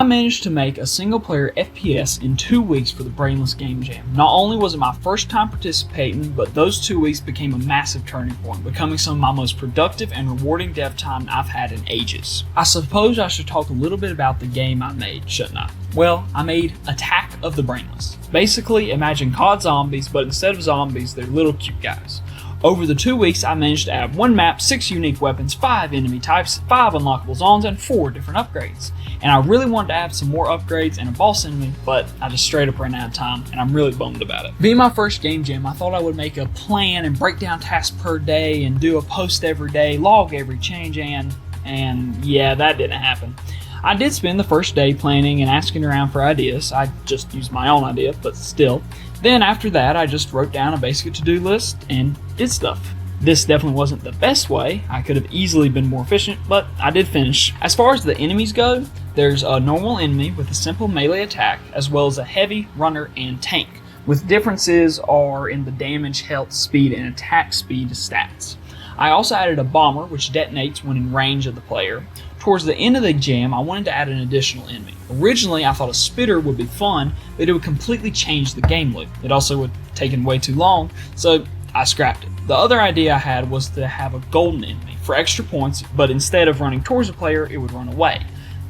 I managed to make a single-player FPS in 2 weeks for the Brainless Game Jam. Not only was it my first time participating, but those 2 weeks became a massive turning point, becoming some of my most productive and rewarding dev time I've had in ages. I suppose I should talk a little bit about the game I made, shouldn't I? Well, I made Attack of the Brainless. Basically, imagine COD Zombies, but instead of zombies, they're little cute guys. Over the 2 weeks, I managed to add 1 map, 6 unique weapons, 5 enemy types, 5 unlockable zones, and 4 different upgrades. And I really wanted to add some more upgrades and a boss enemy, but I just straight up ran out of time, and I'm really bummed about it. Being my first game jam, I thought I would make a plan and break down tasks per day and do a post every day, log every change, and yeah, that didn't happen. I did spend the first day planning and asking around for ideas. I just used my own idea, but still. Then after that, I just wrote down a basic to-do list and did stuff. This definitely wasn't the best way. I could have easily been more efficient, but I did finish. As far as the enemies go, there's a normal enemy with a simple melee attack, as well as a heavy, runner, and tank, with differences are in the damage, health, speed, and attack speed stats. I also added a bomber, which detonates when in range of the player. Towards the end of the jam, I wanted to add an additional enemy. Originally, I thought a spitter would be fun, but it would completely change the game loop. It also would have taken way too long, so I scrapped it. The other idea I had was to have a golden enemy for extra points, but instead of running towards the player, it would run away.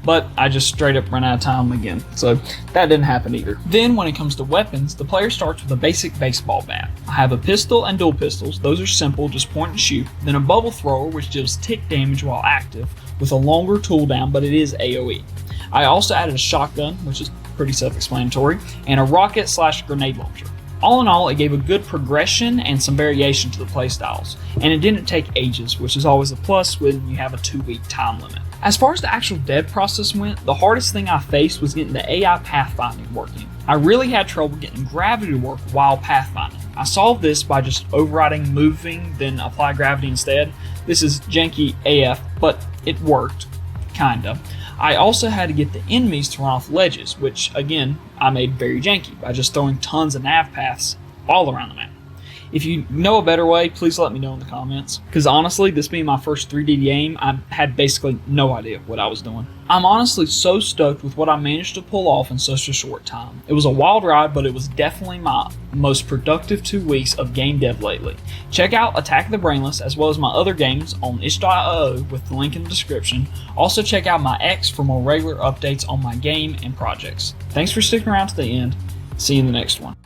But I just straight up ran out of time again, so that didn't happen either. Then when it comes to weapons, the player starts with a basic baseball bat. I have a pistol and dual pistols. Those are simple, just point and shoot. Then a bubble thrower, which deals tick damage while active, with a longer cooldown, but it is AoE. I also added a shotgun, which is pretty self-explanatory, and a rocket/grenade launcher. All in all, it gave a good progression and some variation to the playstyles, and it didn't take ages, which is always a plus when you have a 2-week time limit. As far as the actual dev process went, the hardest thing I faced was getting the AI pathfinding working. I really had trouble getting gravity to work while pathfinding. I solved this by just overriding moving, then apply gravity instead. This is janky AF, but it worked, kinda. I also had to get the enemies to run off ledges, which again, I made very janky by just throwing tons of nav paths all around the map. If you know a better way, please let me know in the comments, because honestly, this being my first 3D game, I had basically no idea what I was doing. I'm honestly so stoked with what I managed to pull off in such a short time. It was a wild ride, but it was definitely my most productive 2 weeks of game dev lately. Check out Attack of the Brainless as well as my other games on itch.io with the link in the description. Also check out my X for more regular updates on my game and projects. Thanks for sticking around to the end. See you in the next one.